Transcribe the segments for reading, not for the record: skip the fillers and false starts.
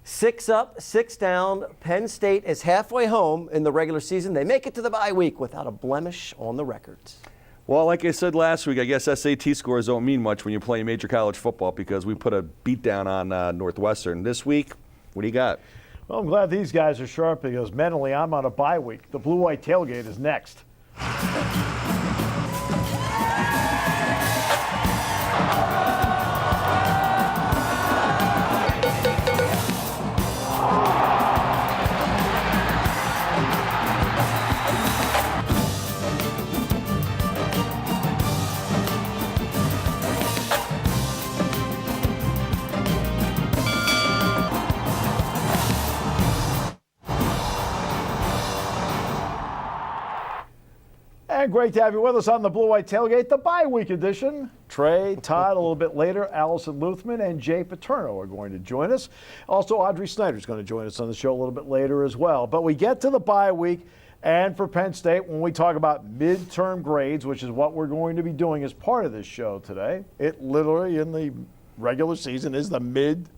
6 up, 6 down. Penn State is halfway home in the regular season. They make it to the bye week without a blemish on the records. Well, like I said last week, I guess SAT scores don't mean much when you're playing major college football because we put a beat down on Northwestern. This week, what do you got? Well, I'm glad these guys are sharp because mentally I'm on a bye week. The Blue-White Tailgate is next. And great to have you with us on the Blue-White Tailgate, the bye week edition. Trey, Todd, a little bit later, Allison Luthman and Paterno are going to join us. Also, Audrey Snyder is going to join us on the show a little bit later as well. But we get to the bye week, and for Penn State, when we talk about midterm grades, which is what we're going to be doing as part of this show today, it literally in the regular season is the mid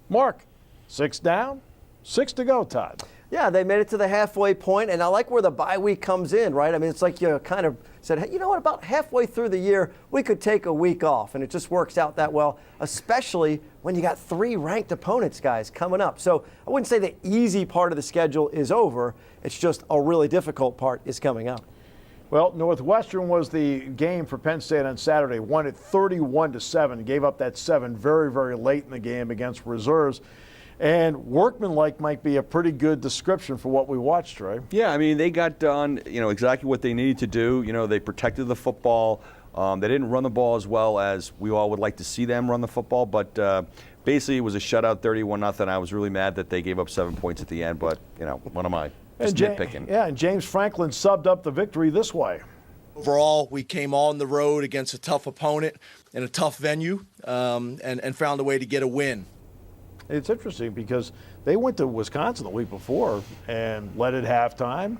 mark. 6 down, 6 to go, Todd. Yeah, they made it to the halfway point, and I like where the bye week comes in, right? I mean, it's like you kind of said, hey, you know what, about halfway through the year, we could take a week off, and it just works out that well, especially when you got 3 ranked opponents, guys, coming up. So I wouldn't say the easy part of the schedule is over. It's just a really difficult part is coming up. Well, Northwestern was the game for Penn State on Saturday, won it 31-7, gave up that 7 very, very late in the game against reserves. And workmanlike might be a pretty good description for what we watched, Trey. Yeah, I mean, they got done, exactly what they needed to do. They protected the football. They didn't run the ball as well as we all would like to see them run the football, but basically it was a shutout, 31-0. I was really mad that they gave up 7 points at the end, but, what am I? Just nitpicking. Yeah, and James Franklin subbed up the victory this way. Overall, we came on the road against a tough opponent in a tough venue and found a way to get a win. It's interesting because they went to Wisconsin the week before and led at halftime,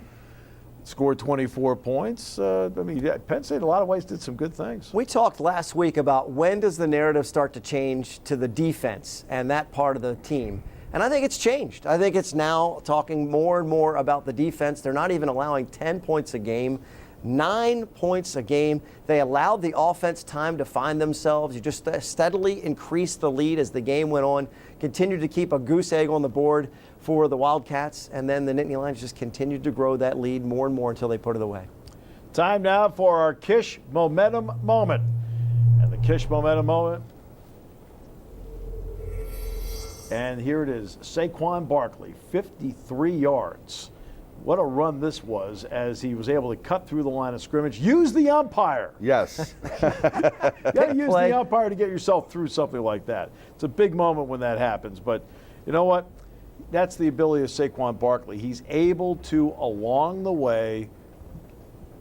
scored 24 points. Penn State in a lot of ways did some good things. We talked last week about when does the narrative start to change to the defense and that part of the team. And I think it's changed. I think it's now talking more and more about the defense. They're not even allowing 10 points a game. 9 points a game. They allowed the offense time to find themselves. You just steadily increased the lead as the game went on, continued to keep a goose egg on the board for the Wildcats, and then the Nittany Lions just continued to grow that lead more and more until they put it away. Time now for our Kish Momentum Moment. And the Kish Momentum Moment, and here it is, Saquon Barkley, 53 yards. What a run this was as he was able to cut through the line of scrimmage. Use the umpire. Yes. You got to use the umpire to get yourself through something like that. It's a big moment when that happens. But you know what? That's the ability of Saquon Barkley. He's able to, along the way,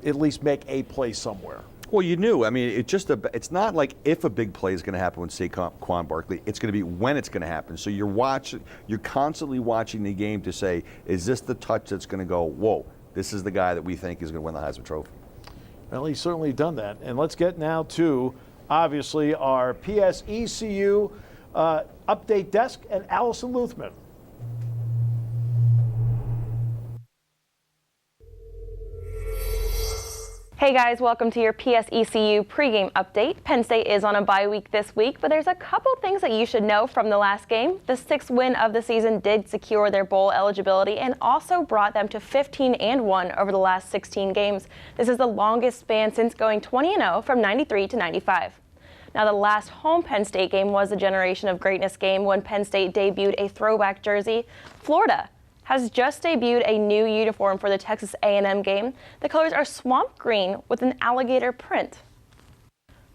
at least make a play somewhere. Well, you knew. I mean, it's not like if a big play is going to happen with Saquon Barkley. It's going to be when it's going to happen. So you're constantly watching the game to say, is this the touch that's going to go, whoa, this is the guy that we think is going to win the Heisman Trophy? Well, he's certainly done that. And let's get now to, obviously, our PSECU update desk and Allison Luthman. Hey guys, welcome to your PSECU pregame update. Penn State is on a bye week this week, but there's a couple things that you should know from the last game. The 6th win of the season did secure their bowl eligibility and also brought them to 15-1 over the last 16 games. This is the longest span since going 20-0 from 93 to 95. Now, the last home Penn State game was the Generation of Greatness game when Penn State debuted a throwback jersey. Florida has just debuted a new uniform for the Texas A&M game. The colors are swamp green with an alligator print.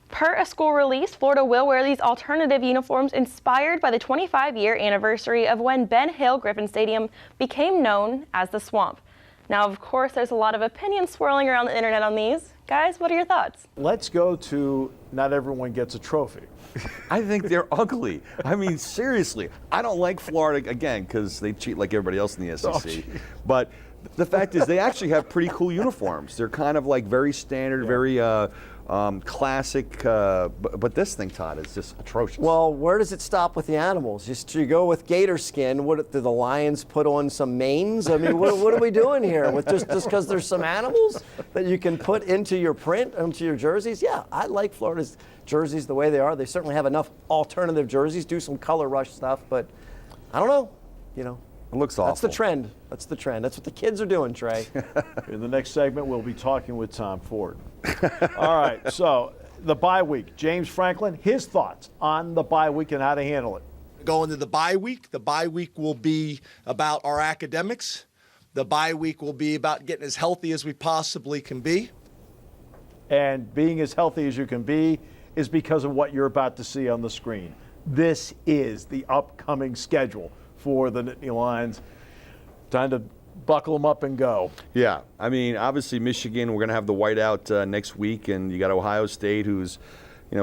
Per a school release, Florida will wear these alternative uniforms inspired by the 25-year anniversary of when Ben Hill Griffin Stadium became known as the Swamp. Now, of course, there's a lot of opinions swirling around the internet on these. Guys, what are your thoughts? Let's go to not everyone gets a trophy. I think they're ugly. I mean, seriously. I don't like Florida, again, because they cheat like everybody else in the SEC. But The fact is, they actually have pretty cool uniforms. They're kind of like very standard, very classic. But this thing, Todd, is just atrocious. Well, where does it stop with the animals? Just you go with gator skin. What do the Lions put on some manes? I mean, what are we doing here? With just because there's some animals that you can put into your print, into your jerseys? Yeah, I like Florida's jerseys the way they are. They certainly have enough alternative jerseys. Do some color rush stuff, but I don't know. It looks awful. That's the trend. That's the trend. That's what the kids are doing, Trey. In the next segment, we'll be talking with Tom Ford. All right, so the bye week. James Franklin, his thoughts on the bye week and how to handle it. Going to the bye week will be about our academics. The bye week will be about getting as healthy as we possibly can be. And being as healthy as you can be is because of what you're about to see on the screen. This is the upcoming schedule for the Nittany Lions. Time to buckle them up and go. Yeah, I mean, obviously Michigan, we're going to have the whiteout next week, and you got Ohio State, who's,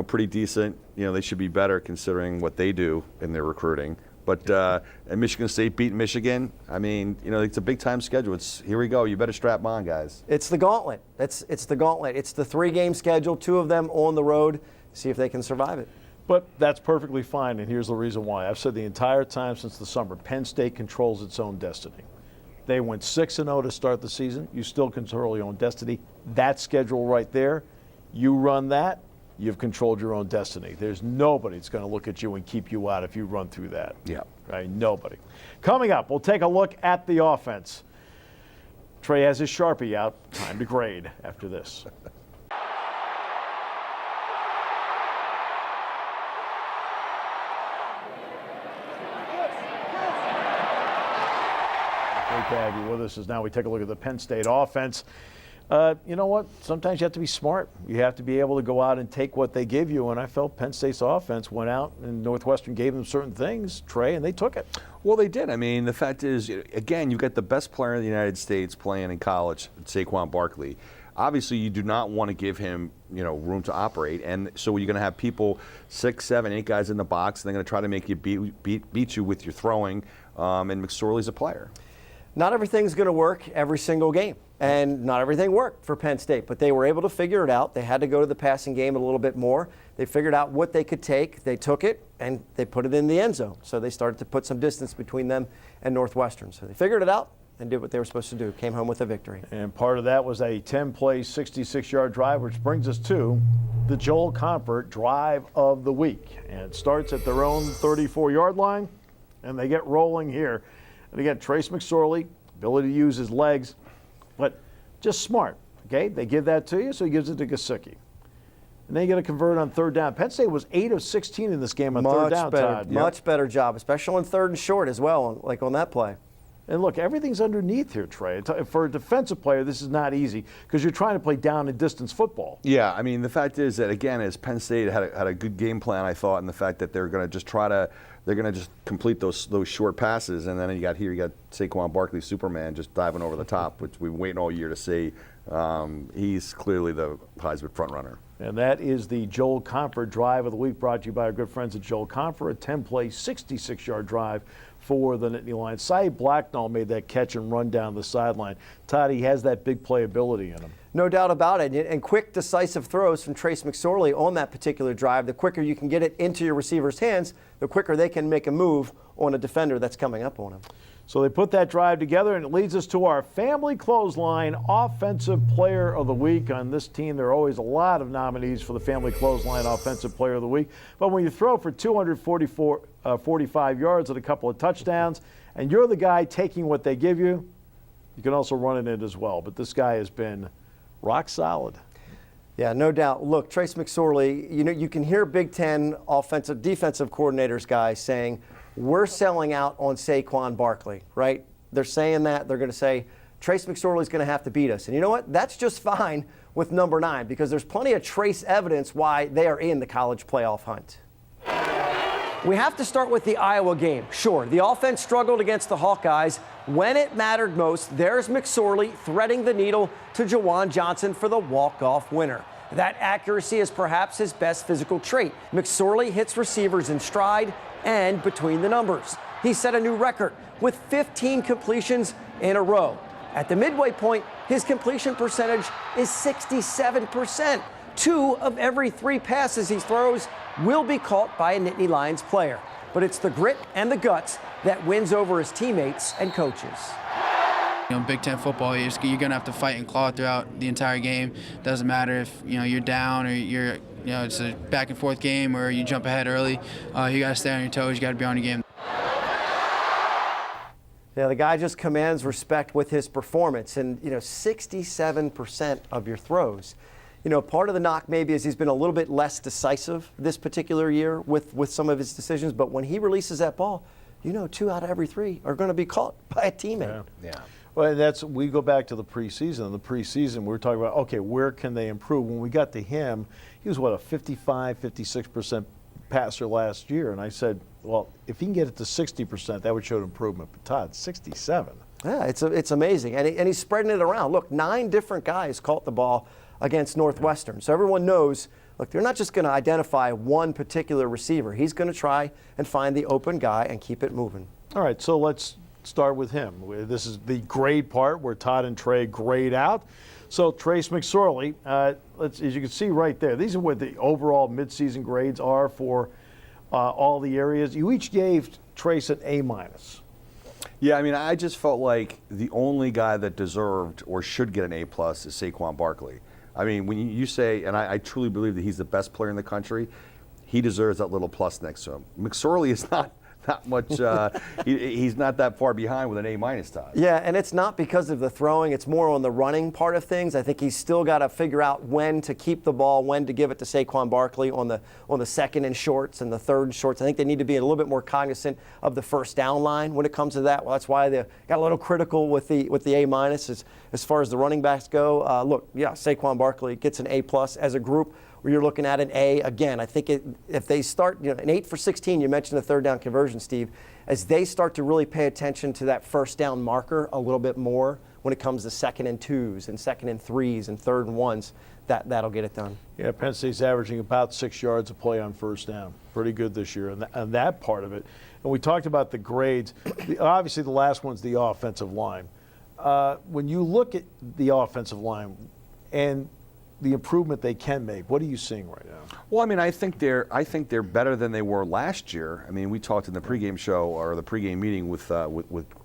pretty decent. They should be better considering what they do in their recruiting. But and Michigan State beat Michigan. I mean, it's a big-time schedule. Here we go. You better strap on, guys. It's the gauntlet. It's the gauntlet. It's the 3-game schedule, 2 of them on the road. See if they can survive it. But that's perfectly fine, and here's the reason why. I've said the entire time since the summer, Penn State controls its own destiny. They went 6-0 to start the season. You still control your own destiny. That schedule right there, you run that, you've controlled your own destiny. There's nobody that's going to look at you and keep you out if you run through that. Yeah. Right? Nobody. Coming up, we'll take a look at the offense. Trey has his Sharpie out. Time to grade after this. Great to have you with us as now we take a look at the Penn State offense. You know what? Sometimes you have to be smart. You have to be able to go out and take what they give you. And I felt Penn State's offense went out and Northwestern gave them certain things, Trey, and they took it. Well, they did. I mean, the fact is, again, you've got the best player in the United States playing in college, Saquon Barkley. Obviously, you do not want to give him, room to operate. And so you're going to have people, 6, 7, 8 guys in the box, and they're going to try to make you beat you with your throwing. And McSorley's a player. Not everything's going to work every single game, and not everything worked for Penn State, but they were able to figure it out. They had to go to the passing game a little bit more. They figured out what they could take. They took it, and they put it in the end zone. So they started to put some distance between them and Northwestern. So they figured it out and did what they were supposed to do, came home with a victory. And part of that was a 10-play, 66-yard drive, which brings us to the Joel Comfort drive of the week. And it starts at their own 34-yard line, and they get rolling here. And again, Trace McSorley, ability to use his legs, but just smart, okay? They give that to you, so he gives it to Gesicki. And then you got to convert on third down. Penn State was 8 of 16 in this game on third down, Todd. Much better job, especially on third and short as well, like on that play. And look, everything's underneath here, Trey. For a defensive player, this is not easy because you're trying to play down and distance football. Yeah, I mean, the fact is that, again, as Penn State had a good game plan, I thought, and the fact that they're going to just complete those short passes, and then you got Saquon Barkley, Superman, just diving over the top, which we've been waiting all year to see. He's clearly the Heisman front runner. And that is the Joel Comfort drive of the week, brought to you by our good friends at Joel Comfort, a 10-play, 66-yard drive for the Nittany Lions. Cy Blacknall made that catch and run down the sideline. Todd, he has that big playability in him. No doubt about it. And quick, decisive throws from Trace McSorley on that particular drive. The quicker you can get it into your receiver's hands, the quicker they can make a move on a defender that's coming up on him. So they put that drive together, and it leads us to our family clothesline offensive player of the week. On this team, there are always a lot of nominees for the family clothesline offensive player of the week. But when you throw for 245 yards and a couple of touchdowns, and you're the guy taking what they give you, you can also run it in as well. But this guy has been rock solid. Yeah, no doubt. Look, Trace McSorley, you can hear Big Ten offensive, defensive coordinators guys saying, we're selling out on Saquon Barkley, right? They're saying that. They're going to say, Trace McSorley's going to have to beat us. And you know what? That's just fine with number 9 because there's plenty of Trace evidence why they are in the college playoff hunt. We have to start with the Iowa game. Sure, the offense struggled against the Hawkeyes. When it mattered most, there's McSorley threading the needle to Jawan Johnson for the walk-off winner. That accuracy is perhaps his best physical trait. McSorley hits receivers in stride and between the numbers. He set a new record with 15 completions in a row. At the midway point, his completion percentage is 67%. 2 of every 3 passes he throws will be caught by a Nittany Lions player. But it's the grit and the guts that wins over his teammates and coaches. Big Ten football, you're going to have to fight and claw throughout the entire game. Doesn't matter if you're down or it's a back and forth game or you jump ahead early. You got to stay on your toes. You got to be on your game. Yeah, the guy just commands respect with his performance, and 67% of your throws. Part of the knock maybe is he's been a little bit less decisive this particular year with some of his decisions, but when he releases that ball, 2 out of every 3 are going to be caught by a teammate. Yeah. Well, we go back to the preseason. In the preseason, we were talking about, okay, where can they improve? When we got to him, he was, a 55, 56% passer last year. And I said, well, if he can get it to 60%, that would show improvement. But Todd, 67. Yeah, it's amazing. And he's spreading it around. Look, 9 different guys caught the ball against Northwestern. So everyone knows, look, they're not just going to identify one particular receiver. He's going to try and find the open guy and keep it moving. All right, so let's start with him. This is the grade part where Todd and Trey grade out. So Trace McSorley, as you can see right there, these are what the overall midseason grades are for all the areas. You each gave Trace an A-. Yeah, I just felt like the only guy that deserved or should get an A+ is Saquon Barkley. When you say, and I truly believe that he's the best player in the country, he deserves that little plus next to him. McSorley is not much, he's not that far behind with an A-, Todd. Yeah, and it's not because of the throwing, it's more on the running part of things. I think he's still got to figure out when to keep the ball, when to give it to Saquon Barkley on the second and shorts and the third and shorts. I think they need to be a little bit more cognizant of the first down line when it comes to that. Well, that's why they got a little critical with the A- as far as the running backs go. Look, yeah, Saquon Barkley gets an A+ as a group. Where you're looking at an A. Again, I think if they start, an 8 for 16, you mentioned the third down conversion, Steve, as they start to really pay attention to that first down marker a little bit more when it comes to 2nd and 2s and 2nd and 3s and 3rd and 1s, that'll get it done. Yeah, Penn State's averaging about 6 yards a play on first down. Pretty good this year on that part of it. And we talked about the grades. Obviously, the last one's the offensive line. When you look at the offensive line and the improvement they can make, what are you seeing right now? Well, I think they're better than they were last year. We talked in the pregame show or the pregame meeting with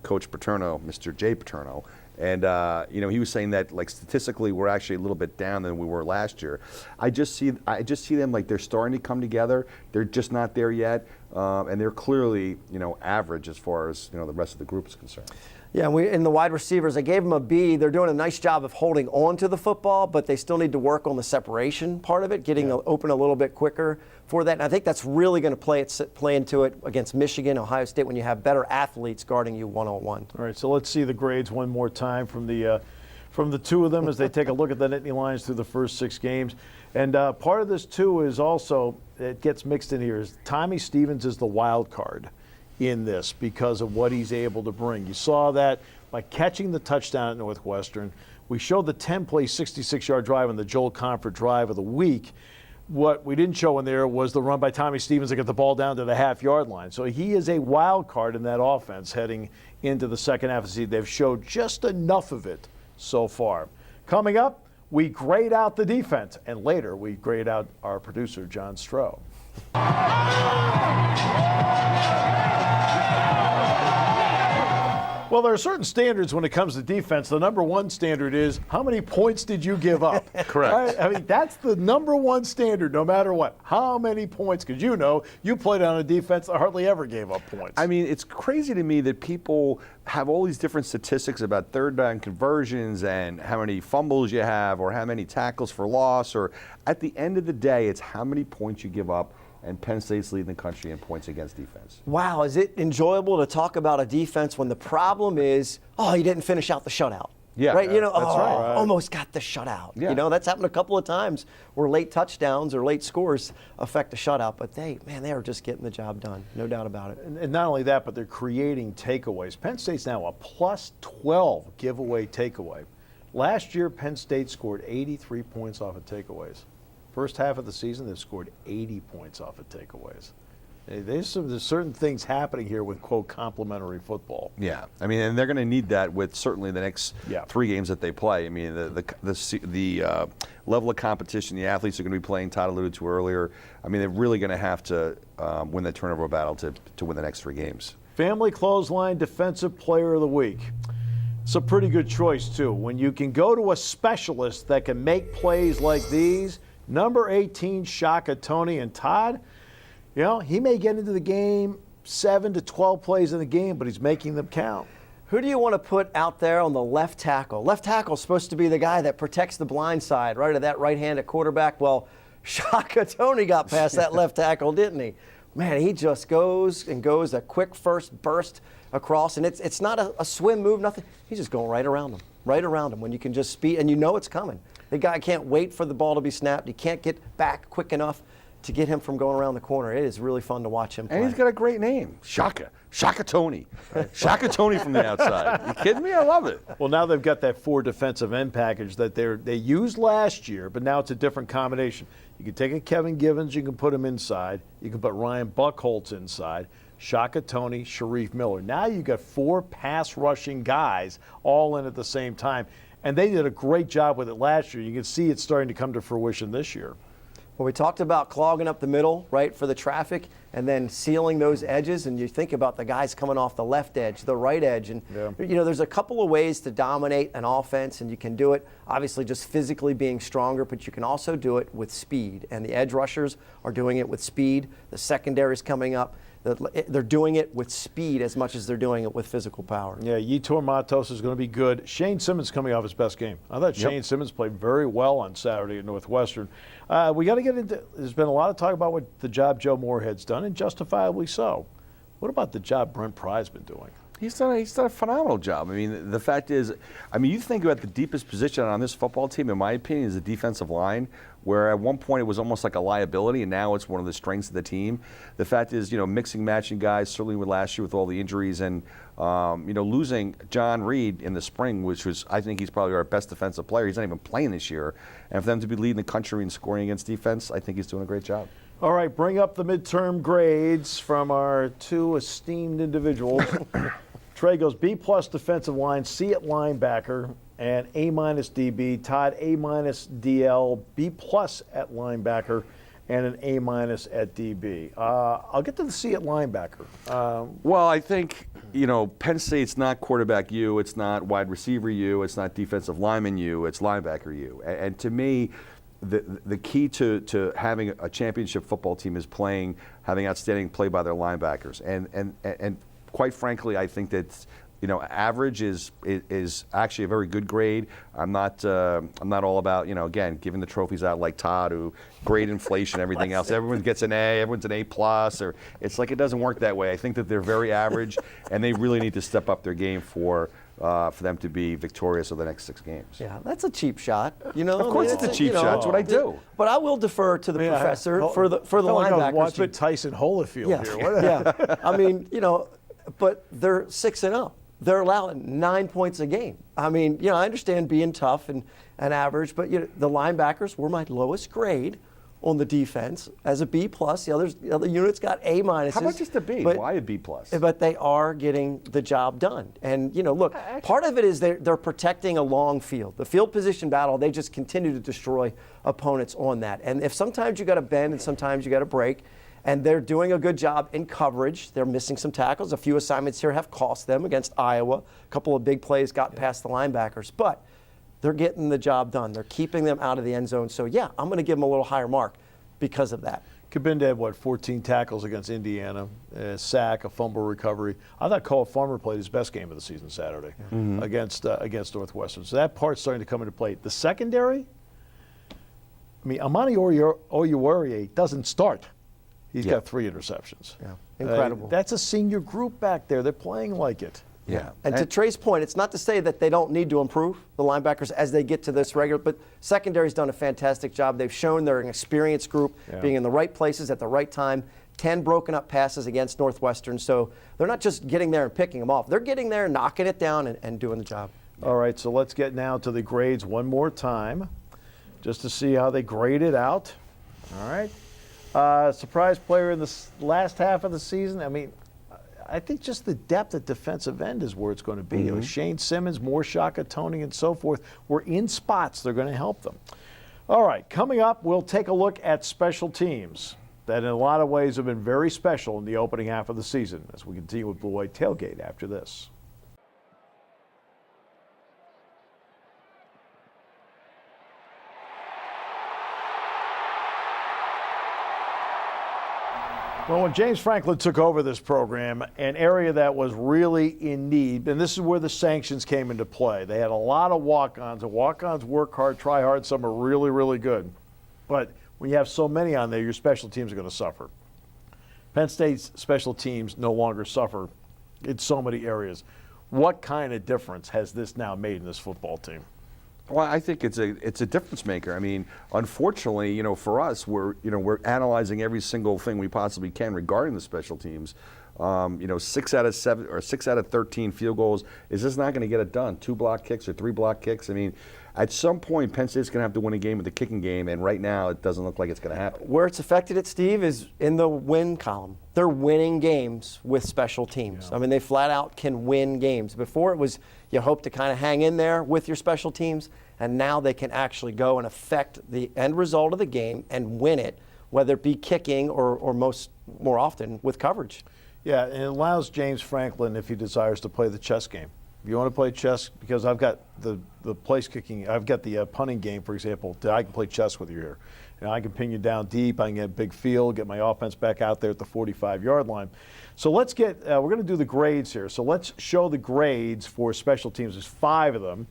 Coach Paterno, Mr. J. Paterno, and he was saying that statistically we're actually a little bit down than we were last year. I just see them like they're starting to come together. They're just not there yet, and they're clearly average as far as the rest of the group is concerned. Yeah, in the wide receivers, I gave them a B. They're doing a nice job of holding on to the football, but they still need to work on the separation part of it, getting open a little bit quicker for that. And I think that's really going to play into it against Michigan, Ohio State, when you have better athletes guarding you one-on-one. All right, so let's see the grades one more time from the 2 of them as they take a look at the Nittany Lions through the first 6 games. And part of this, too, is also, it gets mixed in here, is Tommy Stevens is the wild card in this because of what he's able to bring. You saw that by catching the touchdown at Northwestern. We showed the 10-play, 66-yard drive and the Joel Comfort drive of the week. What we didn't show in there was the run by Tommy Stevens to get the ball down to the half-yard line. So he is a wild card in that offense heading into the second half of the season. They've showed just enough of it so far. Coming up, we grade out the defense, and later we grade out our producer, John Stroh. Well, there are certain standards when it comes to defense. The number one standard is how many points did you give up? Correct. Right? That's the number one standard no matter what. How many points? Because you played on a defense that hardly ever gave up points. It's crazy to me that people have all these different statistics about third down conversions and how many fumbles you have or how many tackles for loss, or at the end of the day, it's how many points you give up. And Penn State's leading the country in points against defense. Wow, is it enjoyable to talk about a defense when the problem is, you didn't finish out the shutout? Yeah, right. That's right. Almost got the shutout. Yeah. That's happened a couple of times where late touchdowns or late scores affect the shutout. But they are just getting the job done, no doubt about it. And not only that, but they're creating takeaways. Penn State's now a plus 12 giveaway takeaway. Last year, Penn State scored 83 points off of takeaways. First half of the season, they've scored 80 points off of takeaways. There's certain things happening here with, quote, complementary football. Yeah, I mean, and they're going to need that with certainly the next 3 games that they play. I mean, the level of competition the athletes are going to be playing, Todd alluded to earlier. I mean, they're really going to have to win the turnover battle to win the next 3 games. Family Clothesline Defensive Player of the Week. It's a pretty good choice, too. When you can go to a specialist that can make plays like these, number 18, Shaka Toney, and Todd, you know, he may get into the game 7 to 12 plays in the game, but he's making them count. Who do you want to put out there on the left tackle? Left tackle is supposed to be the guy that protects the blind side, right, of that right hand at quarterback. Well, Shaka Toney got past that left tackle, didn't he? Man, he just goes a quick first burst across, and it's not a swim move, nothing. He's just going right around him when you can just speed, and you know it's coming. The guy can't wait for the ball to be snapped. He can't get back quick enough to get him from going around the corner. It is really fun to watch him play. And he's got a great name, Shaka Toney. Shaka Toney from the outside. You kidding me? I love it. Well, now they've got that 4 defensive end package that they used last year, but now it's a different combination. You can take a Kevin Givens, you can put him inside. You can put Ryan Buckholtz inside. Shaka Toney, Sharif Miller. Now you've got 4 pass rushing guys all in at the same time. And they did a great job with it last year. You can see it's starting to come to fruition this year. Well, we talked about clogging up the middle, right, for the traffic, and then sealing those edges. And you think about the guys coming off the left edge, the right edge. And, you know, there's a couple of ways to dominate an offense, and you can do it, obviously, just physically being stronger, but you can also do it with speed. And the edge rushers are doing it with speed. The secondary's coming up. They're doing it with speed as much as they're doing it with physical power. Yeah, Yetur Matos is going to be good. Shane Simmons coming off his best game. I thought Shane Simmons played very well on Saturday at Northwestern. We got to get into, there's been a lot of talk about what the job Joe Moorhead's done, and justifiably so. What about the job Brent Pry's been doing? He's done a phenomenal job. I mean, the fact is, I mean, you think about the deepest position on this football team, in my opinion, is the defensive line, where at one point it was almost like a liability, and now it's one of the strengths of the team. The fact is, you know, mixing, matching guys, certainly with last year with all the injuries, and, you know, losing John Reed in the spring, which was, I think he's probably our best defensive player. He's not even playing this year. And for them to be leading the country in scoring against defense, I think he's doing a great job. All right, bring up the midterm grades from our 2 esteemed individuals. Trey goes B+ defensive line, C at linebacker, and A- DB. Todd, A- DL, B+ at linebacker, and an A- at DB. I'll get to the C at linebacker. Well, I think, you know, Penn State's not quarterback U, it's not wide receiver U, it's not defensive lineman U, it's linebacker U. And to me, the key to having a championship football team is having outstanding play by their linebackers. And quite frankly, I think that, you know, average is actually a very good grade. I'm not all about, you know, again, giving the trophies out like Todd, who grade inflation, everything else. Everyone gets an A, everyone's an A+, or it's like it doesn't work that way. I think that they're very average, and they really need to step up their game for them to be victorious over the next 6 games. Yeah, that's a cheap shot. You know, of course, it's a cheap shot. That's what I do. But I will defer to the professor for the linebackers. Watching Tyson Holyfield here. Yeah. I mean, you know, but they're 6-0. They're allowing 9 points a game. I mean, you know, I understand being tough and average, but you know, the linebackers were my lowest grade on the defense as a B+. The other units got A-. How about just a B? Why a B+? But they are getting the job done. And, you know, look, part of it is they're protecting a long field. The field position battle, they just continue to destroy opponents on that. And if sometimes you got to bend and sometimes you got to break, and they're doing a good job in coverage. They're missing some tackles. A few assignments here have cost them against Iowa. A couple of big plays got past the linebackers. But they're getting the job done. They're keeping them out of the end zone. So, yeah, I'm going to give them a little higher mark because of that. Kabinda had, 14 tackles against Indiana, a sack, a fumble recovery. I thought Cole Farmer played his best game of the season Saturday against Northwestern. So that part's starting to come into play. The secondary, I mean, Amani Oyuwarie doesn't start. He's got 3 interceptions. Yeah, incredible. That's a senior group back there. They're playing like it. Yeah. And to Trey's point, it's not to say that they don't need to improve, the linebackers, as they get to this regular, but secondary's done a fantastic job. They've shown they're an experienced group, being in the right places at the right time. 10 broken up passes against Northwestern. So they're not just getting there and picking them off. They're getting there, knocking it down, and doing the job. All right, so let's get now to the grades one more time, just to see how they grade it out. All right. Surprise player in the last half of the season. I mean, I think just the depth at defensive end is where it's going to be. You know, Shane Simmons, Shaka, Tony, and so forth were in spots. They're going to help them. All right, coming up, we'll take a look at special teams that in a lot of ways have been very special in the opening half of the season as we continue with Blue White Tailgate after this. Well, when James Franklin took over this program, an area that was really in need, and this is where the sanctions came into play. They had a lot of walk-ons, and walk-ons work hard, try hard. Some are really, really good. But when you have so many on there, your special teams are going to suffer. Penn State's special teams no longer suffer in so many areas. What kind of difference has this now made in this football team? Well, I think it's a difference maker. I mean, unfortunately, you know, for us, we're analyzing every single thing we possibly can regarding the special teams. You know, 6 out of 7 or 6 out of 13 field goals is just not going to get it done. 2 block kicks or 3 block kicks. I mean, at some point, Penn State's going to have to win a game with the kicking game, and right now, it doesn't look like it's going to happen. Where it's affected it, Steve, is in the win column. They're winning games with special teams. Yeah. I mean, they flat out can win games. Before it was you hope to kind of hang in there with your special teams, and now they can actually go and affect the end result of the game and win it, whether it be kicking or more often with coverage. Yeah, and it allows James Franklin, if he desires, to play the chess game. If you want to play chess, because I've got the place kicking, I've got the punting game, for example, I can play chess with you here. You know, I can pin you down deep, I can get a big field, get my offense back out there at the 45-yard line. So let's get, we're going to do the grades here. So let's show the grades for special teams. There's 5 of them.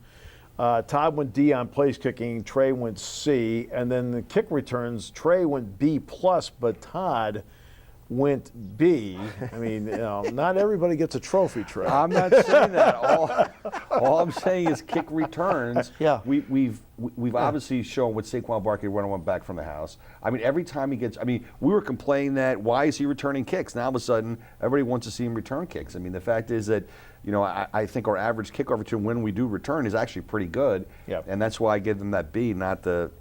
Todd went D on place kicking, Trey went C, and then the kick returns, Trey went B+, but Todd went B. I mean, you know, not everybody gets a trophy, Trey. I'm not saying that. All I'm saying is kick returns. Yeah. We've obviously shown with Saquon Barkley running one back from the house. I mean, every time he gets, I mean, we were complaining that why is he returning kicks? Now all of a sudden, everybody wants to see him return kicks. I mean, the fact is that, you know, I think our average kickoff return when we do return is actually pretty good. Yep. And that's why I give them that B, not the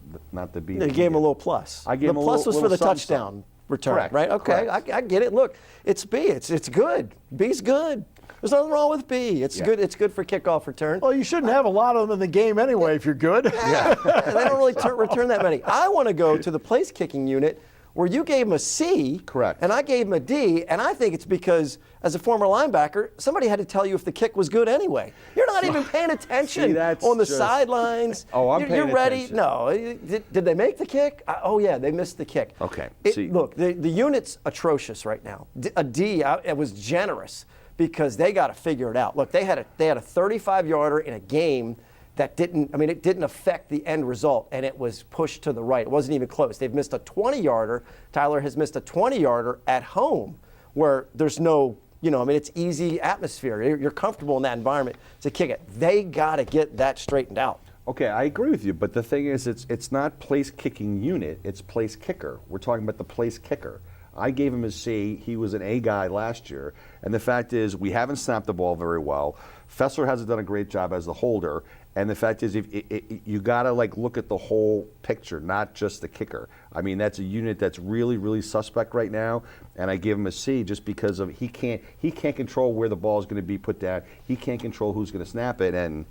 B. You gave him a little plus. I gave him a plus was for the touchdown return, Correct. right? Okay, Correct. I get it. Look, it's B. It's good. B's good. There's nothing wrong with B. It's good. It's good for kickoff return. Well, you shouldn't have a lot of them in the game anyway if you're good. Yeah. They don't really return that many. I want to go to the place kicking unit where you gave him a C. Correct. And I gave him a D, and I think it's because, as a former linebacker, somebody had to tell you if the kick was good anyway. You're not even paying attention on the sidelines. Oh, I'm paying You're ready. attention. No. Did they make the kick? Oh, yeah, they missed the kick. Okay. Look, the unit's atrocious right now. A D, it was generous because they got to figure it out. Look, they had a 35-yarder in a game that it didn't affect the end result, and it was pushed to the right. It wasn't even close. They've missed a 20-yarder. Tyler has missed a 20-yarder at home where there's no, it's easy atmosphere. You're comfortable in that environment to kick it. They got to get that straightened out. Okay, I agree with you, but the thing is, it's not place kicking unit, it's place kicker. We're talking about the place kicker. I gave him a C. He was an A guy last year. And the fact is, we haven't snapped the ball very well. Fessler hasn't done a great job as the holder. And the fact is, you got to look at the whole picture, not just the kicker. I mean, that's a unit that's really, really suspect right now. And I give him a C just because of he can't control where the ball is going to be put down. He can't control who's going to snap it, and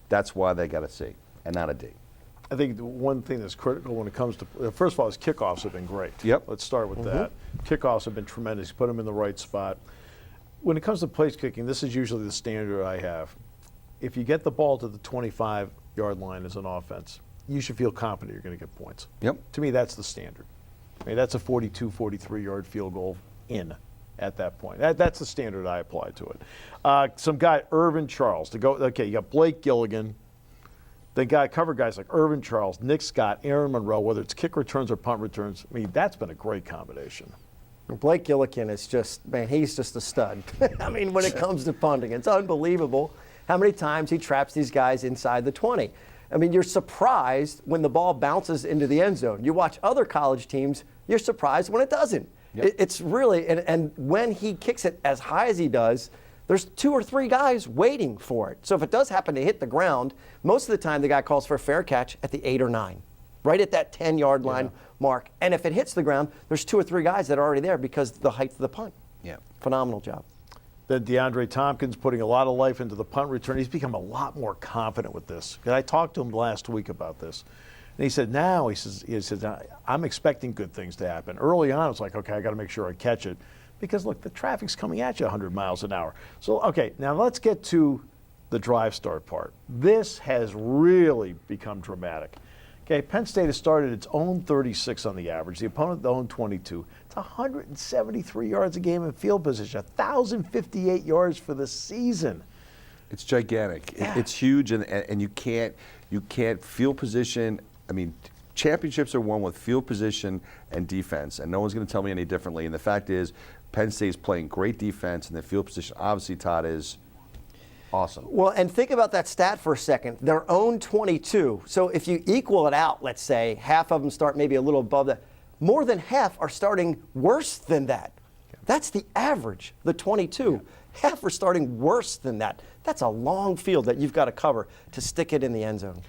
that's why they got a C and not a D. I think the one thing that's critical when it comes to, first of all, his kickoffs have been great. Yep. Let's start with that. Kickoffs have been tremendous. You put them in the right spot. When it comes to place kicking, this is usually the standard I have. If you get the ball to the 25-yard line as an offense, you should feel confident you're going to get points. Yep. To me, that's the standard. I mean, that's a 42, 43-yard field goal in at that point. That's the standard I apply to it. Some guy, Irvin Charles, to go. Okay, you got Blake Gilligan. They got cover guys like Irvin Charles, Nick Scott, Aaron Monroe, whether it's kick returns or punt returns. I mean, that's been a great combination. Blake Gilligan is he's just a stud. I mean, when it comes to punting, it's unbelievable how many times he traps these guys inside the 20. I mean, you're surprised when the ball bounces into the end zone. You watch other college teams, you're surprised when it doesn't. Yep. It's really, and when he kicks it as high as he does, there's 2 or 3 guys waiting for it. So if it does happen to hit the ground, most of the time the guy calls for a fair catch at the 8 or 9. right at that 10-yard line mark. And if it hits the ground, there's 2 or 3 guys that are already there because of the height of the punt. Yeah. Phenomenal job. Then DeAndre Tompkins putting a lot of life into the punt return. He's become a lot more confident with this. I talked to him last week about this. And he said, now, he says, I'm expecting good things to happen. Early on, it's like, okay, I got to make sure I catch it. Because, look, the traffic's coming at you 100 miles an hour. So, okay, now let's get to the drive start part. This has really become dramatic. Okay, Penn State has started its own 36 on the average. The opponent, their own 22. It's 173 yards a game in field position, 1,058 yards for the season. It's gigantic. Yeah. It's huge, and you can't field position. I mean, championships are won with field position and defense, and no one's going to tell me any differently. And the fact is, Penn State's playing great defense, and the field position, obviously, Todd, is awesome. Well, and think about that stat for a second. Their own 22. So if you equal it out, let's say, half of them start maybe a little above that. More than half are starting worse than that. That's the average, the 22. Half are starting worse than that. That's a long field that you've got to cover to stick it in the end zone.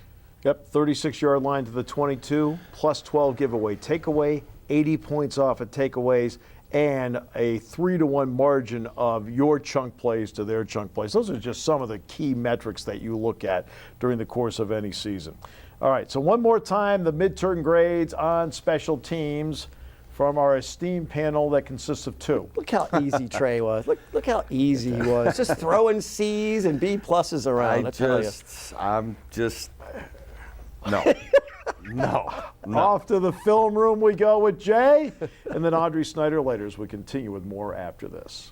Yep, 36-yard line to the 22, plus 12 giveaway takeaway, 80 points off at takeaways, and a 3-to-1 margin of your chunk plays to their chunk plays. Those are just some of the key metrics that you look at during the course of any season. All right, so one more time, the midterm grades on special teams from our esteemed panel that consists of 2. Look how easy Trey was. Look how easy he was. Just throwing C's and B pluses around. No. Off to the film room we go with Jay, and then Audrey Snyder later as we continue with more after this.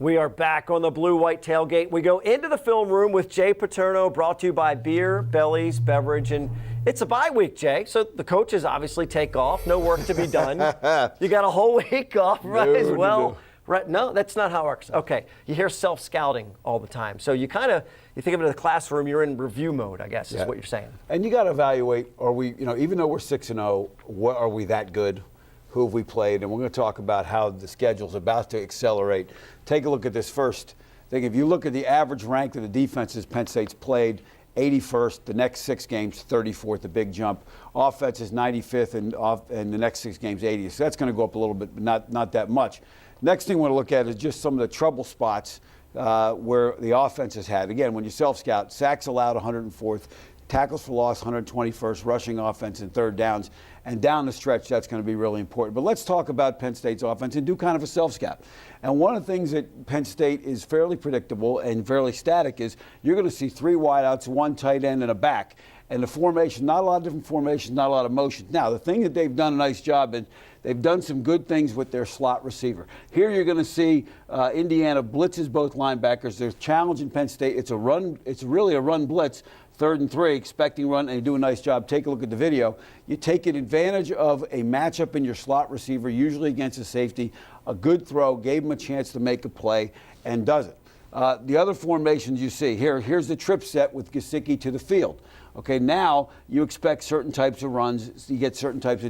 We are back on the blue-white tailgate. We go into the film room with Jay Paterno, brought to you by Beer, Belly's Beverage, and it's a bye week, Jay. So the coaches obviously take off. No work to be done. You got a whole week off, right? As well. No. Right? No, that's not how it works. Okay, you hear self-scouting all the time. So you think of it as a classroom. You're in review mode, I guess, is what you're saying. And you got to evaluate: are we, even though we're 6-0, what are we that good? Who have we played? And we're going to talk about how the schedule's about to accelerate. Take a look at this first thing. If you look at the average rank of the defenses Penn State's played, 81st. The next 6 games, 34th, a big jump. Offense is 95th, and the next 6 games, 80th. So that's going to go up a little bit, but not that much. Next thing we want to look at is just some of the trouble spots where the offense has had. Again, when you self-scout, sacks allowed 104th, tackles for loss 121st, rushing offense and third downs. And down the stretch, that's going to be really important. But let's talk about Penn State's offense and do kind of a self-scout. And one of the things that Penn State is fairly predictable and fairly static is you're going to see 3 wideouts, 1 tight end, and a back. And the formation, not a lot of different formations, not a lot of motions. Now, the thing that they've done a nice job in, they've done some good things with their slot receiver. Here you're going to see Indiana blitzes both linebackers. There's challenge in Penn State. It's a run. It's really a run blitz. 3rd and 3, expecting run, and you do a nice job. Take a look at the video. You take advantage of a matchup in your slot receiver, usually against a safety. A good throw, gave him a chance to make a play, and does it. The other formations you see, here's the trip set with Gesicki to the field. Okay, now you expect certain types of runs. You get certain types of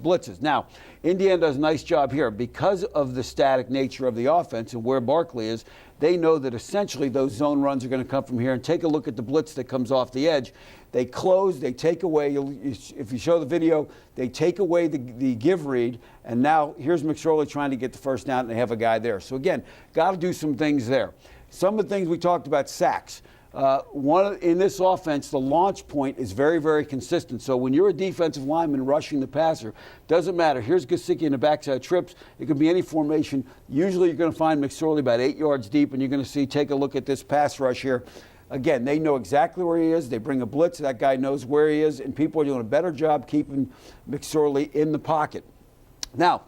blitzes. Now, Indiana does a nice job here. Because of the static nature of the offense and where Barkley is, they know that essentially those zone runs are going to come from here. And take a look at the blitz that comes off the edge. They close, they take away, if you show the video, they take away the give read, and now here's McSorley trying to get the first down, and they have a guy there. So again, got to do some things there. Some of the things we talked about, sacks. In this offense, the launch point is very, very consistent. So when you're a defensive lineman rushing the passer, doesn't matter. Here's Gesicki in the backside trips. It could be any formation. Usually you're going to find McSorley about 8 yards deep, and you're going to see, take a look at this pass rush here. Again, they know exactly where he is. They bring a blitz. That guy knows where he is, and people are doing a better job keeping McSorley in the pocket. Now,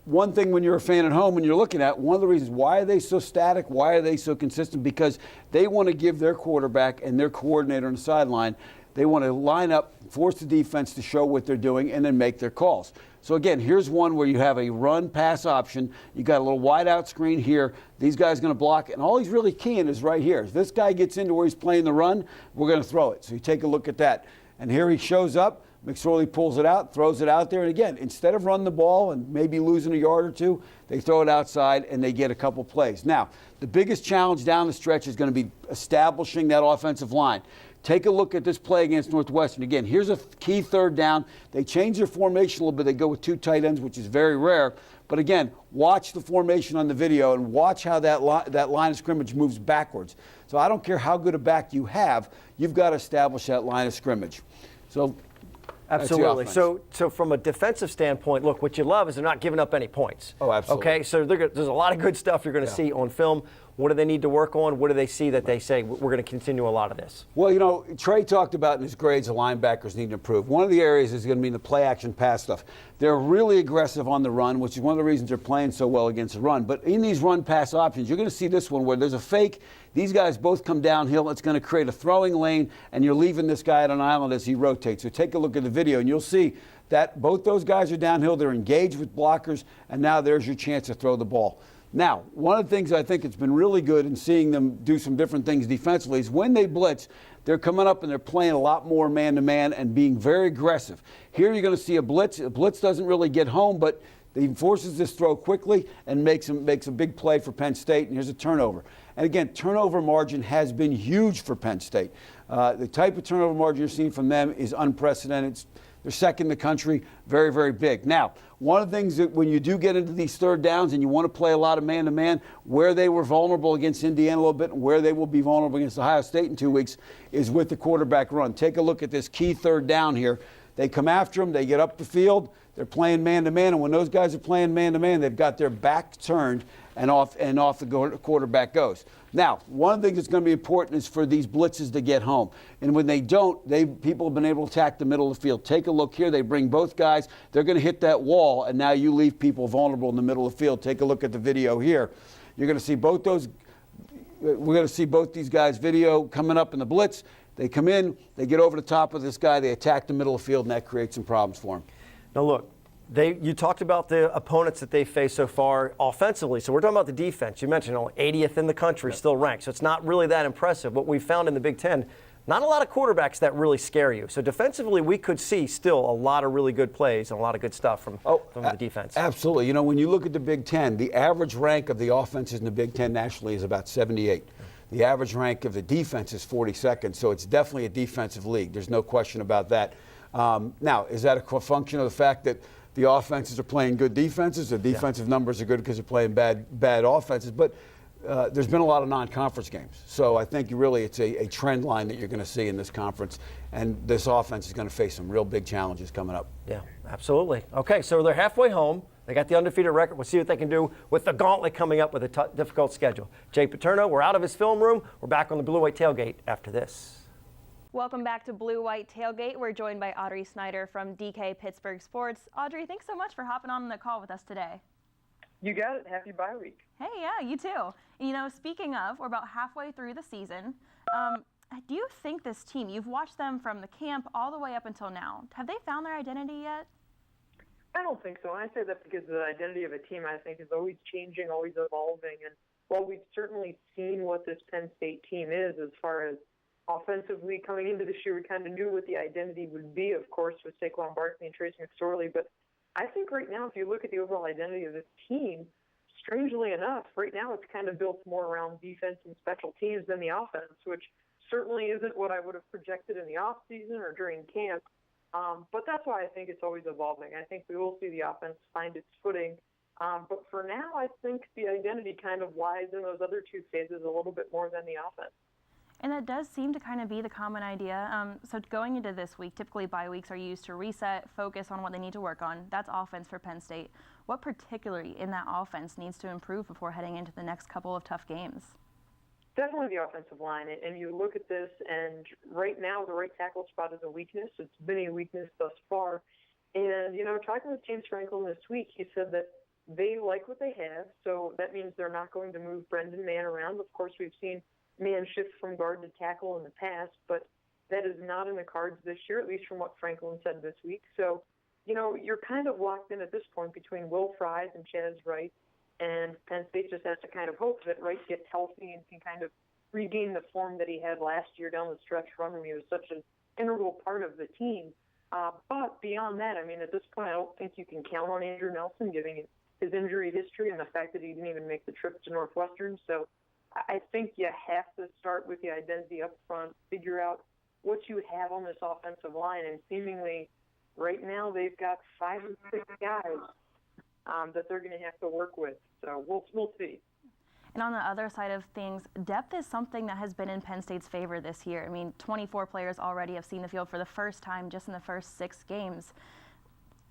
one thing when you're a fan at home, when you're looking at, one of the reasons why are they so static, why are they so consistent? Because they want to give their quarterback and their coordinator on the sideline, they want to line up, force the defense to show what they're doing, and then make their calls. So again, here's one where you have a run-pass option. You got a little wide-out screen here. These guys are going to block, and all he's really keying is right here. If this guy gets into where he's playing the run, we're going to throw it. So you take a look at that. And here he shows up. McSorley pulls it out, throws it out there, and again, instead of running the ball and maybe losing a yard or two, they throw it outside and they get a couple plays. Now, the biggest challenge down the stretch is going to be establishing that offensive line. Take a look at this play against Northwestern. Again, here's a key third down. They change their formation a little bit. They go with 2 tight ends, which is very rare. But again, watch the formation on the video and watch how that line of scrimmage moves backwards. So I don't care how good a back you have, you've got to establish that line of scrimmage. So absolutely. So from a defensive standpoint, look, what you love is they're not giving up any points. Oh, absolutely. Okay, so there's a lot of good stuff you're going to see on film. What do they need to work on? What do they see that they say, we're going to continue a lot of this? Well, you know, Trey talked about in his grades the linebackers need to improve. One of the areas is going to be in the play action pass stuff. They're really aggressive on the run, which is one of the reasons they're playing so well against the run. But in these run pass options, you're going to see this one where there's a fake. These guys both come downhill. It's going to create a throwing lane, and you're leaving this guy at an island as he rotates. So take a look at the video, and you'll see that both those guys are downhill. They're engaged with blockers, and now there's your chance to throw the ball. Now, one of the things I think it's been really good in seeing them do some different things defensively is when they blitz, they're coming up and they're playing a lot more man-to-man and being very aggressive. Here you're going to see a blitz. A blitz doesn't really get home, but he forces this throw quickly and makes a big play for Penn State, and here's a turnover. And again, turnover margin has been huge for Penn State. The type of turnover margin you're seeing from them is unprecedented. They're second in the country, very, very big. Now, one of the things that when you do get into these third downs and you want to play a lot of man-to-man, where they were vulnerable against Indiana a little bit and where they will be vulnerable against Ohio State in 2 weeks is with the quarterback run. Take a look at this key third down here. They come after them, they get up the field, they're playing man-to-man, and when those guys are playing man-to-man, they've got their back turned and off the quarterback goes. Now, one of the things that's going to be important is for these blitzes to get home. And when they don't, people have been able to attack the middle of the field. Take a look here. They bring both guys. They're going to hit that wall, and now you leave people vulnerable in the middle of the field. Take a look at the video here. You're going to see both those. We're going to see both these guys' video coming up in the blitz. They come in. They get over the top of this guy. They attack the middle of the field, and that creates some problems for them. Now, look. You talked about the opponents that they've faced so far offensively. So we're talking about the defense. You mentioned only 80th in the country, still ranked. So it's not really that impressive. What we found in the Big Ten, not a lot of quarterbacks that really scare you. So defensively, we could see still a lot of really good plays and a lot of good stuff from the defense. Absolutely. You know, when you look at the Big Ten, the average rank of the offenses in the Big Ten nationally is about 78. The average rank of the defense is 42nd. So it's definitely a defensive league. There's no question about that. Now, is that a function of the fact that the offenses are playing good defenses? The defensive numbers are good because they're playing bad offenses. But there's been a lot of non-conference games. So I think really it's a trend line that you're going to see in this conference. And this offense is going to face some real big challenges coming up. Yeah, absolutely. Okay, so they're halfway home. They got the undefeated record. We'll see what they can do with the gauntlet coming up with a difficult schedule. Jay Paterno, we're out of his film room. We're back on the Blue White Tailgate after this. Welcome back to Blue White Tailgate. We're joined by Audrey Snyder from DK Pittsburgh Sports. Audrey, thanks so much for hopping on the call with us today. You got it. Happy bye week. Hey, yeah, you too. You know, speaking of, we're about halfway through the season. Do you think this team, you've watched them from the camp all the way up until now, have they found their identity yet? I don't think so. And I say that because the identity of a team, I think, is always changing, always evolving. And while we've certainly seen what this Penn State team is as far as offensively coming into this year, we kind of knew what the identity would be, of course, with Saquon Barkley and Trey McSorley. But I think right now, if you look at the overall identity of this team, strangely enough, right now it's kind of built more around defense and special teams than the offense, which certainly isn't what I would have projected in the offseason or during camp. But that's why I think it's always evolving. I think we will see the offense find its footing. But for now, I think the identity kind of lies in those other two phases a little bit more than the offense. And that does seem to kind of be the common idea. So going into this week, typically bye weeks are used to reset, focus on what they need to work on. That's offense for Penn State. What particularly in that offense needs to improve before heading into the next couple of tough games? Definitely the offensive line. And you look at this, and right now the right tackle spot is a weakness. It's been a weakness thus far. And, you know, talking with James Franklin this week, he said that they like what they have, so that means they're not going to move Brendan Mann around. Of course, we've seen man shift from guard to tackle in the past, but that is not in the cards this year, at least from what Franklin said this week. So, you know, you're kind of locked in at this point between Will Fries and Chaz Wright, and Penn State just has to kind of hope that Wright gets healthy and can kind of regain the form that he had last year down the stretch run when he was such an integral part of the team. But beyond that, I mean, at this point, I don't think you can count on Andrew Nelson, given his injury history and the fact that he didn't even make the trip to Northwestern. So I think you have to start with the identity up front, figure out what you have on this offensive line, and seemingly right now they've got 5 or 6 guys that they're going to have to work with. So we'll see. And on the other side of things, depth is something that has been in Penn State's favor this year. I mean, 24 players already have seen the field for the first time just in the first 6 games.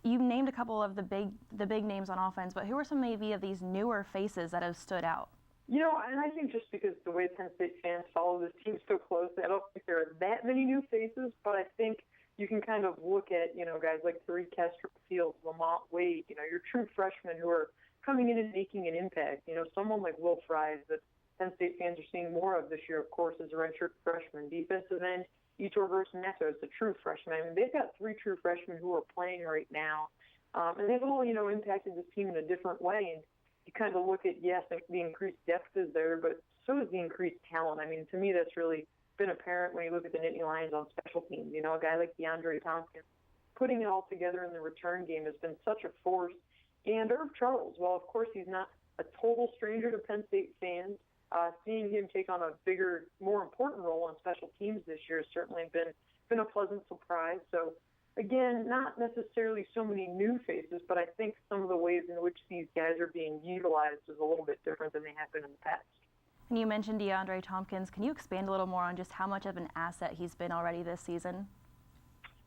You named a couple of the big names on offense, but who are some maybe of these newer faces that have stood out? You know, and I think just because the way Penn State fans follow this team so closely, I don't think there are that many new faces, but I think you can kind of look at, you know, guys like Tariq Castro-Fields, Lamont Wade, you know, your true freshmen who are coming in and making an impact. You know, someone like Will Fries that Penn State fans are seeing more of this year, of course, is a redshirt freshman. Defensive end, Etor Neto is a true freshman. I mean, they've got 3 true freshmen who are playing right now. And they've all, you know, impacted this team in a different way. And you kind of look at, yes, the increased depth is there, but so is the increased talent. I mean, to me, that's really been apparent when you look at the Nittany Lions on special teams. You know, a guy like DeAndre Tompkins, putting it all together in the return game has been such a force. And Irv Charles, well, of course, he's not a total stranger to Penn State fans. Seeing him take on a bigger, more important role on special teams this year has certainly been a pleasant surprise. So, again, not necessarily so many new faces, but I think some of the ways in which these guys are being utilized is a little bit different than they have been in the past. And you mentioned DeAndre Tompkins. Can you expand a little more on just how much of an asset he's been already this season?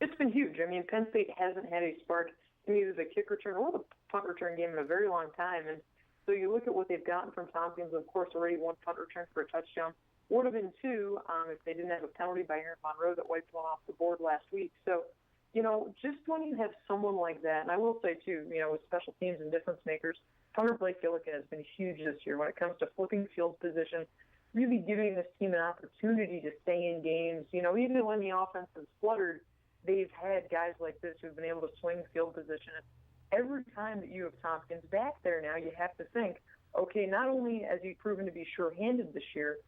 It's been huge. I mean, Penn State hasn't had a spark in either the kick return or the punt return game in a very long time. And so you look at what they've gotten from Tompkins, of course, already 1 punt return for a touchdown. Would have been 2 if they didn't have a penalty by Aaron Monroe that wiped one off the board last week. So, you know, just when you have someone like that, and I will say, too, you know, with special teams and difference makers, Hunter Blake-Gillikin has been huge this year when it comes to flipping field position, really giving this team an opportunity to stay in games. You know, even when the offense has fluttered, they've had guys like this who've been able to swing field position. Every time that you have Tompkins back there now, you have to think, okay, not only has he proven to be sure-handed this year,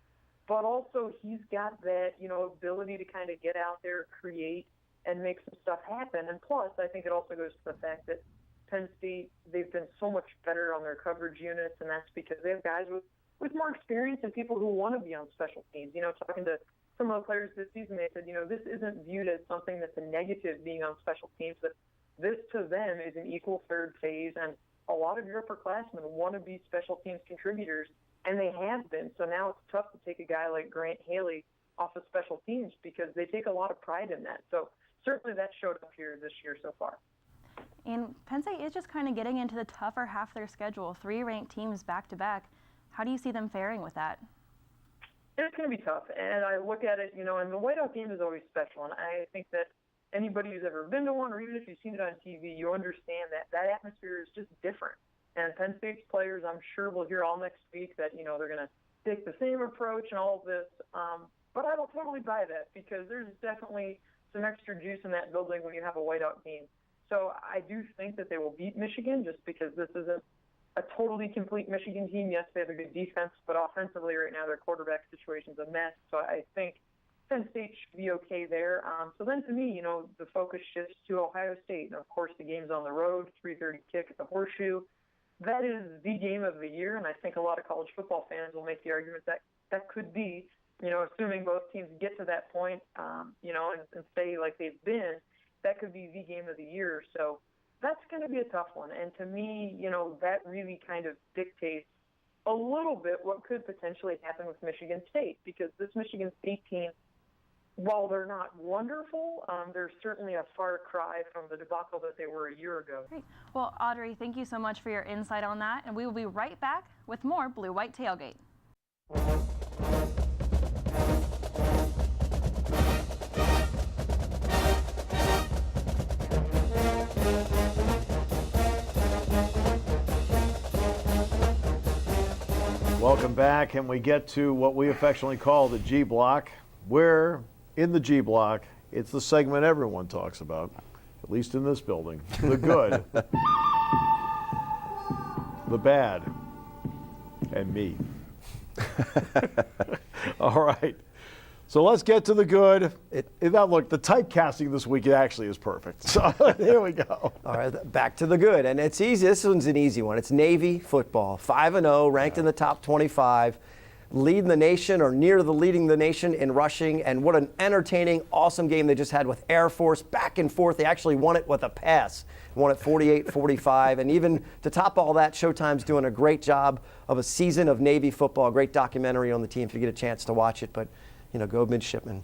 but also he's got that, you know, ability to kind of get out there, create, and make some stuff happen. And plus, I think it also goes to the fact that Penn State, they've been so much better on their coverage units, and that's because they have guys with more experience and people who want to be on special teams. You know, talking to some of the players this season, they said, you know, this isn't viewed as something that's a negative being on special teams, but this to them is an equal third phase, and a lot of your upperclassmen want to be special teams contributors, and they have been. So now it's tough to take a guy like Grant Haley off of special teams because they take a lot of pride in that. So certainly that showed up here this year so far. And Penn State is just kind of getting into the tougher half of their schedule, 3 ranked teams back-to-back. How do you see them faring with that? It's going to be tough, and I look at it, you know, and the whiteout game is always special, and I think that anybody who's ever been to one, or even if you've seen it on TV, you understand that that atmosphere is just different. And Penn State's players, I'm sure, will hear all next week that, you know, they're going to take the same approach and all of this. But I don't totally buy that because there's definitely some extra juice in that building when you have a whiteout game. So I do think that they will beat Michigan just because this isn't a totally complete Michigan team. Yes, they have a good defense, but offensively right now their quarterback situation's a mess. So I think Penn State should be okay there. So then to me, you know, the focus shifts to Ohio State. And, of course, the game's on the road, 3:30 kick at the Horseshoe. That is the game of the year, and I think a lot of college football fans will make the argument that that could be, you know, assuming both teams get to that point, you know, and stay like they've been, that could be the game of the year. So that's going to be a tough one. And to me, you know, that really kind of dictates a little bit what could potentially happen with Michigan State, because this Michigan State team, while they're not wonderful, they're certainly a far cry from the debacle that they were a year ago. Great. Well, Audrey, thank you so much for your insight on that, and we will be right back with more Blue White Tailgate. Welcome back, and we get to what we affectionately call the G Block. Where in the G Block, it's the segment everyone talks about, at least in this building. The good, the bad, and me. All right. So let's get to the good. Now, look, the typecasting this week actually is perfect. So here we go. All right, back to the good. And it's easy. This one's an easy one. It's Navy football. 5-0, ranked in the top 25, leading the nation or near the leading the nation in rushing. And what an entertaining, awesome game they just had with Air Force, back and forth. They actually won it with a pass. Won it 48-45. And even to top all that, Showtime's doing a great job of a season of Navy football. A great documentary on the team if you get a chance to watch it. But go midshipmen.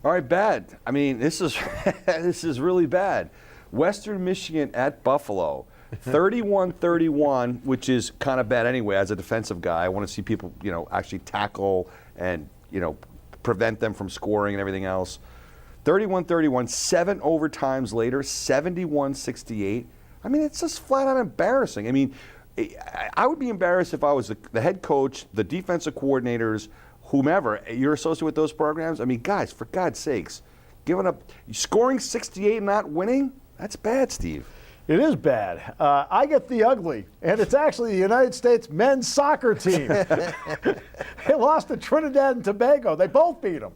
All right, bad. I mean, this is this is really bad. Western Michigan at Buffalo, 31-31, which is kind of bad anyway. As a defensive guy, I want to see people, actually tackle and, prevent them from scoring and everything else. 31-31, 7 overtimes later, 71-68. I mean, it's just flat out embarrassing. I mean, I would be embarrassed if I was the head coach, the defensive coordinators, whomever you're associated with those programs. I mean, guys, for God's sakes, scoring 68 and not winning, that's bad, Steve. It is bad. I get the ugly, and it's actually the United States men's soccer team. They lost to Trinidad and Tobago. They both beat them.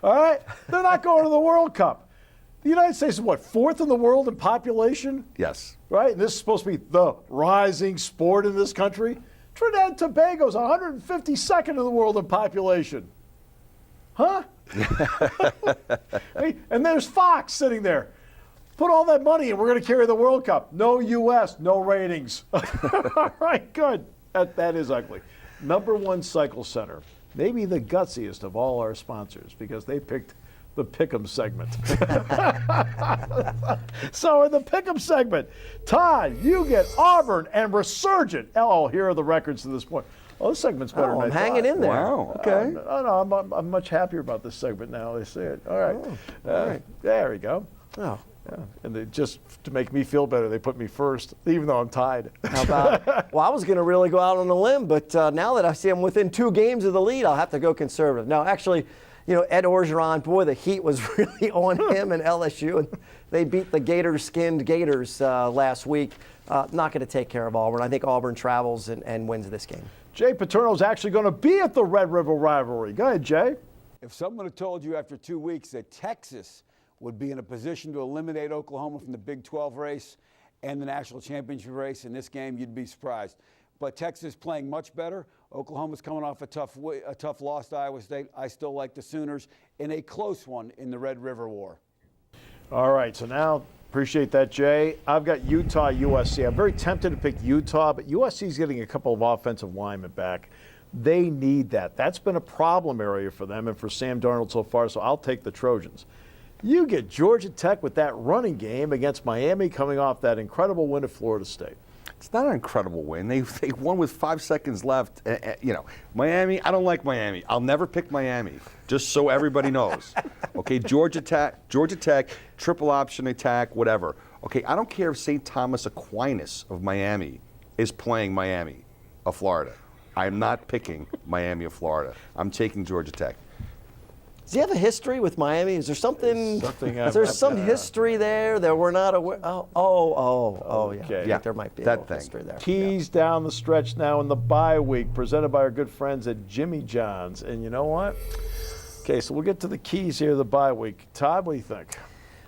All right? They're not going to the World Cup. The United States is what, 4th in the world in population? Yes. Right? And this is supposed to be the rising sport in this country. Trinidad and Tobago is 152nd in the world in population. Huh? And there's Fox sitting there. Put all that money and we're going to carry the World Cup. No U.S., no ratings. All right, good. That is ugly. Number 1 Cycle Center. Maybe the gutsiest of all our sponsors because they picked the Pick'em segment. So in the Pick'em segment, Todd, you get Auburn and Resurgent. Oh, here are the records to this point. Oh, this segment's better than I I'm thought. hanging in there. Wow, okay. I'm much happier about this segment now. They say it. All right. all right. There we go. Oh. Yeah. And just to make me feel better, they put me first, even though I'm tied. How about? Well, I was going to really go out on a limb, but now that I see I'm within 2 games of the lead, I'll have to go conservative. No, actually, Ed Orgeron, boy, the heat was really on him and LSU, and they beat the gator-skinned Gators last week. Not going to take care of Auburn. I think Auburn travels and wins this game. Jay Paterno's actually going to be at the Red River rivalry. Go ahead, Jay. If someone had told you after 2 weeks that Texas would be in a position to eliminate Oklahoma from the Big 12 race and the national championship race in this game, you'd be surprised. But Texas playing much better. Oklahoma's coming off a tough loss to Iowa State. I still like the Sooners in a close one in the Red River War. All right, so now, appreciate that, Jay. I've got Utah, USC. I'm very tempted to pick Utah, but USC's getting a couple of offensive linemen back. They need that. That's been a problem area for them and for Sam Darnold so far, so I'll take the Trojans. You get Georgia Tech with that running game against Miami coming off that incredible win at Florida State. It's not an incredible win. They won with 5 seconds left. Miami, I don't like Miami. I'll never pick Miami, just so everybody knows. Okay, Georgia Tech, triple option attack, whatever. Okay, I don't care if St. Thomas Aquinas of Miami is playing Miami of Florida. I am not picking Miami of Florida. I'm taking Georgia Tech. Does he have a history with Miami? Is there something? Is there some history there that we're not aware? Yeah. Okay. I think there might be a little history there. Keys down the stretch now in the bye week, presented by our good friends at Jimmy John's. And you know what? Okay, so we'll get to the keys here of the bye week. Todd, what do you think?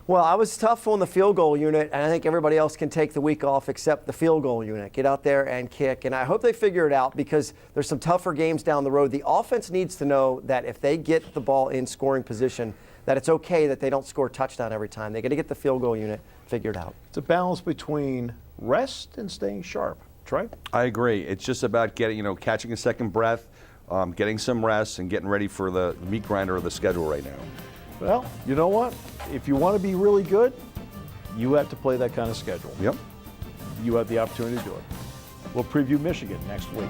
Well, I was tough on the field goal unit, and I think everybody else can take the week off except the field goal unit. Get out there and kick, and I hope they figure it out because there's some tougher games down the road. The offense needs to know that if they get the ball in scoring position, that it's okay that they don't score a touchdown every time. They got to get the field goal unit figured out. It's a balance between rest and staying sharp. Trey? I agree. It's just about catching a second breath, getting some rest, and getting ready for the meat grinder of the schedule right now. Well, you know what? If you want to be really good, you have to play that kind of schedule. Yep. You have the opportunity to do it. We'll preview Michigan next week.